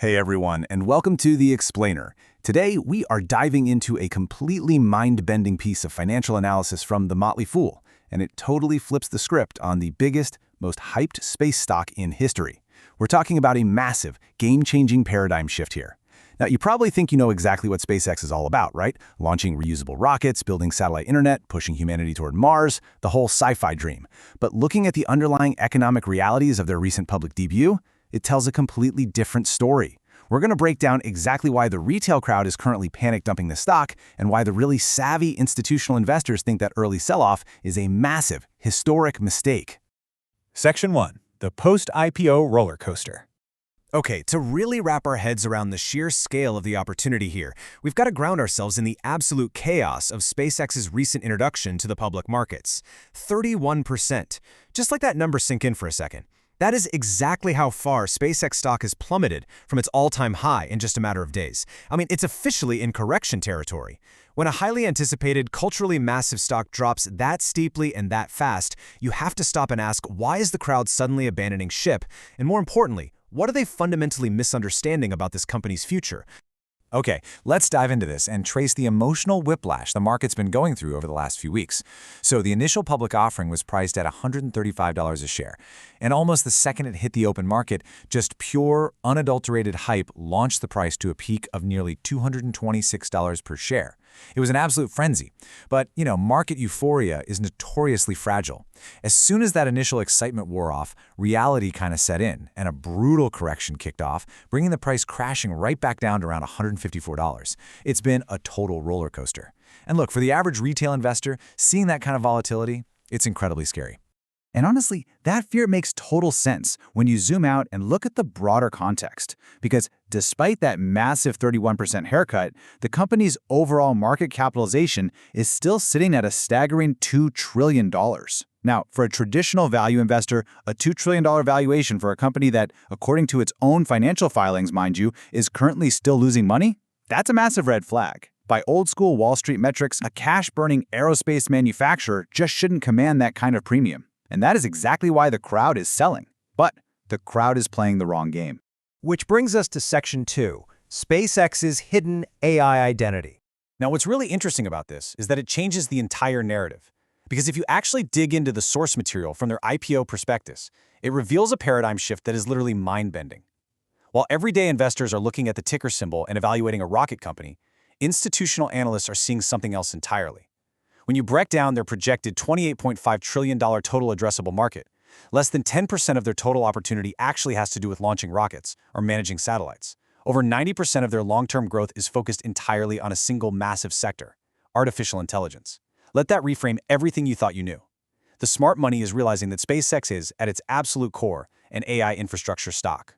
Hey everyone, and welcome to The Explainer. Today, we are diving into a completely mind-bending piece of financial analysis from The Motley Fool, and it totally flips the script on the biggest, most hyped space stock in history. We're talking about a massive, game-changing paradigm shift here. Now, you probably think you know exactly what SpaceX is all about, right? Launching reusable rockets, building satellite internet, pushing humanity toward Mars, the whole sci-fi dream. But looking at the underlying economic realities of their recent public debut, it tells a completely different story. We're going to break down exactly why the retail crowd is currently panic dumping the stock and why the really savvy institutional investors think that early sell-off is a massive, historic mistake. Section 1. The Post-IPO Roller Coaster. Okay, to really wrap our heads around the sheer scale of the opportunity here, we've got to ground ourselves in the absolute chaos of SpaceX's recent introduction to the public markets. 31%. Just let that number sink in for a second. That is exactly how far SpaceX stock has plummeted from its all-time high in just a matter of days. I mean, it's officially in correction territory. When a highly anticipated, culturally massive stock drops that steeply and that fast, you have to stop and ask, why is the crowd suddenly abandoning ship? And more importantly, what are they fundamentally misunderstanding about this company's future? Okay, let's dive into this and trace the emotional whiplash the market's been going through over the last few weeks. So the initial public offering was priced at $135 a share, and almost the second it hit the open market, just pure, unadulterated hype launched the price to a peak of nearly $226 per share. It was an absolute frenzy. But, market euphoria is notoriously fragile. As soon as that initial excitement wore off, reality kind of set in, and a brutal correction kicked off, bringing the price crashing right back down to around $154. It's been a total roller coaster. And look, for the average retail investor, seeing that kind of volatility, it's incredibly scary. And honestly, that fear makes total sense when you zoom out and look at the broader context. Because despite that massive 31% haircut, the company's overall market capitalization is still sitting at a staggering $2 trillion. Now, for a traditional value investor, a $2 trillion valuation for a company that, according to its own financial filings, mind you, is currently still losing money, that's a massive red flag. By old-school Wall Street metrics, a cash-burning aerospace manufacturer just shouldn't command that kind of premium. And that is exactly why the crowd is selling. But the crowd is playing the wrong game. Which brings us to Section 2, SpaceX's hidden AI identity. Now, what's really interesting about this is that it changes the entire narrative. Because if you actually dig into the source material from their IPO prospectus, it reveals a paradigm shift that is literally mind-bending. While everyday investors are looking at the ticker symbol and evaluating a rocket company, institutional analysts are seeing something else entirely. When you break down their projected $28.5 trillion total addressable market, less than 10% of their total opportunity actually has to do with launching rockets or managing satellites. Over 90% of their long-term growth is focused entirely on a single massive sector, artificial intelligence. Let that reframe everything you thought you knew. The smart money is realizing that SpaceX is, at its absolute core, an AI infrastructure stock.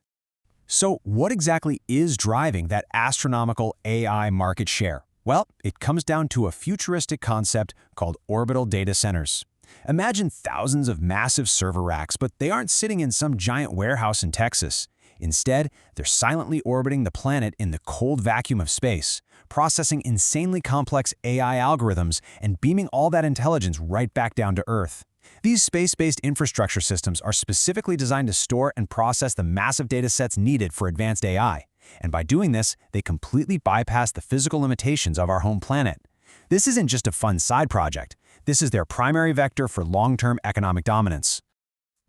So what exactly is driving that astronomical AI market share? Well, it comes down to a futuristic concept called orbital data centers. Imagine thousands of massive server racks, but they aren't sitting in some giant warehouse in Texas. Instead, they're silently orbiting the planet in the cold vacuum of space, processing insanely complex AI algorithms and beaming all that intelligence right back down to Earth. These space-based infrastructure systems are specifically designed to store and process the massive data sets needed for advanced AI. And by doing this, they completely bypass the physical limitations of our home planet. This isn't just a fun side project. This is their primary vector for long-term economic dominance.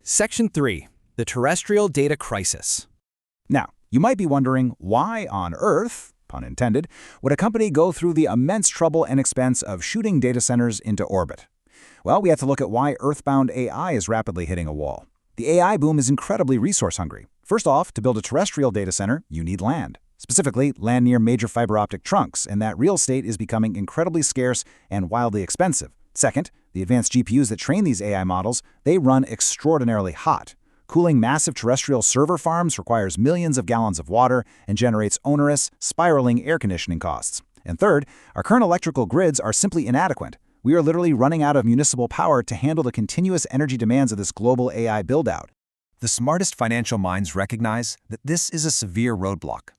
Section 3. The Terrestrial Data Crisis. Now, you might be wondering why on Earth, pun intended, would a company go through the immense trouble and expense of shooting data centers into orbit? Well, we have to look at why Earthbound AI is rapidly hitting a wall. The AI boom is incredibly resource-hungry. First off, to build a terrestrial data center, you need land. Specifically, land near major fiber optic trunks, and that real estate is becoming incredibly scarce and wildly expensive. Second, the advanced GPUs that train these AI models, they run extraordinarily hot. Cooling massive terrestrial server farms requires millions of gallons of water and generates onerous, spiraling air conditioning costs. And third, our current electrical grids are simply inadequate. We are literally running out of municipal power to handle the continuous energy demands of this global AI build-out. The smartest financial minds recognize that this is a severe roadblock.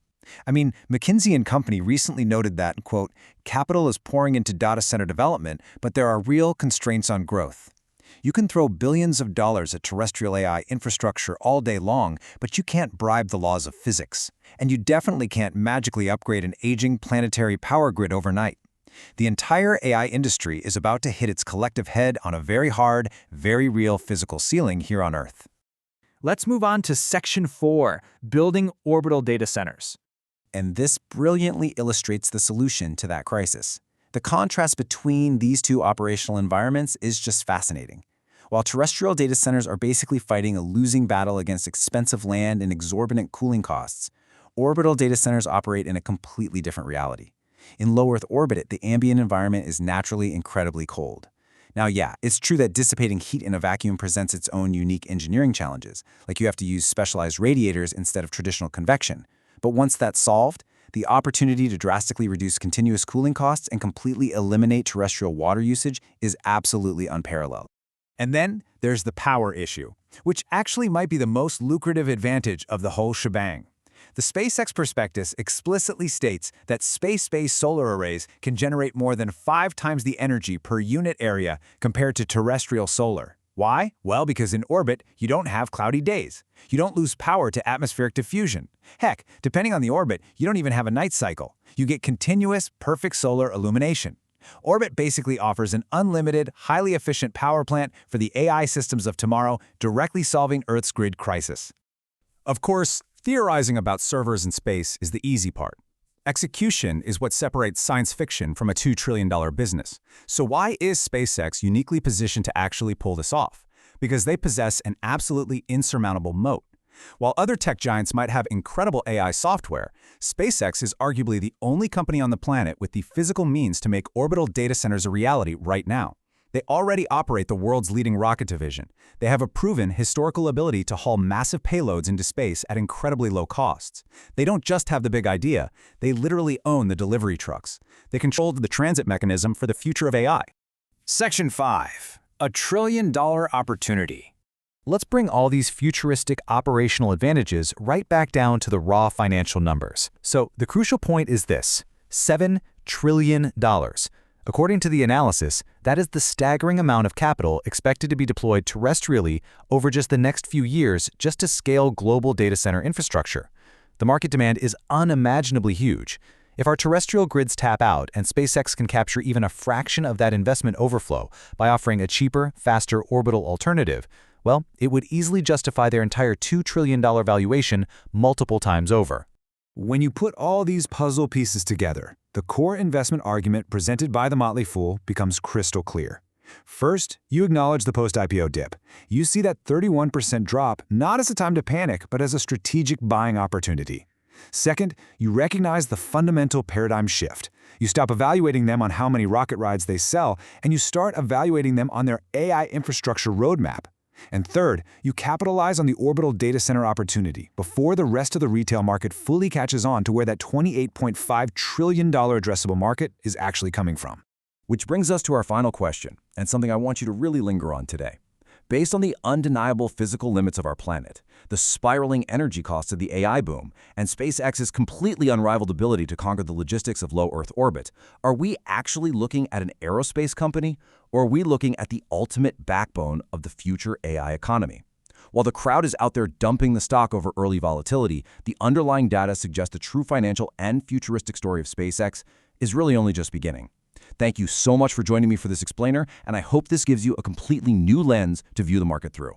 I mean, McKinsey & Company recently noted that, quote, capital is pouring into data center development, but there are real constraints on growth. You can throw billions of dollars at terrestrial AI infrastructure all day long, but you can't bribe the laws of physics. And you definitely can't magically upgrade an aging planetary power grid overnight. The entire AI industry is about to hit its collective head on a very hard, very real physical ceiling here on Earth. Let's move on to Section 4, Building Orbital Data Centers. And this brilliantly illustrates the solution to that crisis. The contrast between these two operational environments is just fascinating. While terrestrial data centers are basically fighting a losing battle against expensive land and exorbitant cooling costs, orbital data centers operate in a completely different reality. In low Earth orbit, the ambient environment is naturally incredibly cold. Now, yeah, it's true that dissipating heat in a vacuum presents its own unique engineering challenges, like you have to use specialized radiators instead of traditional convection. But once that's solved, the opportunity to drastically reduce continuous cooling costs and completely eliminate terrestrial water usage is absolutely unparalleled. And then there's the power issue, which actually might be the most lucrative advantage of the whole shebang. The SpaceX prospectus explicitly states that space-based solar arrays can generate more than 5 times the energy per unit area compared to terrestrial solar. Why? Well, because in orbit, you don't have cloudy days. You don't lose power to atmospheric diffusion. Heck, depending on the orbit, you don't even have a night cycle. You get continuous, perfect solar illumination. Orbit basically offers an unlimited, highly efficient power plant for the AI systems of tomorrow, directly solving Earth's grid crisis. Of course, theorizing about servers in space is the easy part. Execution is what separates science fiction from a $2 trillion business. So why is SpaceX uniquely positioned to actually pull this off? Because they possess an absolutely insurmountable moat. While other tech giants might have incredible AI software, SpaceX is arguably the only company on the planet with the physical means to make orbital data centers a reality right now. They already operate the world's leading rocket division. They have a proven historical ability to haul massive payloads into space at incredibly low costs. They don't just have the big idea, they literally own the delivery trucks. They control the transit mechanism for the future of AI. Section 5. A $1 trillion opportunity. Let's bring all these futuristic operational advantages right back down to the raw financial numbers. So the crucial point is this: $7 trillion. According to the analysis, that is the staggering amount of capital expected to be deployed terrestrially over just the next few years just to scale global data center infrastructure. The market demand is unimaginably huge. If our terrestrial grids tap out and SpaceX can capture even a fraction of that investment overflow by offering a cheaper, faster orbital alternative, well, it would easily justify their entire $2 trillion valuation multiple times over. When you put all these puzzle pieces together, the core investment argument presented by the Motley Fool becomes crystal clear. First, you acknowledge the post-IPO dip. You see that 31% drop not as a time to panic, but as a strategic buying opportunity. Second, you recognize the fundamental paradigm shift. You stop evaluating them on how many rocket rides they sell, and you start evaluating them on their AI infrastructure roadmap. And third, you capitalize on the orbital data center opportunity before the rest of the retail market fully catches on to where that $28.5 trillion addressable market is actually coming from. Which brings us to our final question, and something I want you to really linger on today. Based on the undeniable physical limits of our planet, the spiraling energy costs of the AI boom, and SpaceX's completely unrivaled ability to conquer the logistics of low Earth orbit, are we actually looking at an aerospace company, or are we looking at the ultimate backbone of the future AI economy? While the crowd is out there dumping the stock over early volatility, the underlying data suggests the true financial and futuristic story of SpaceX is really only just beginning. Thank you so much for joining me for this explainer, and I hope this gives you a completely new lens to view the market through.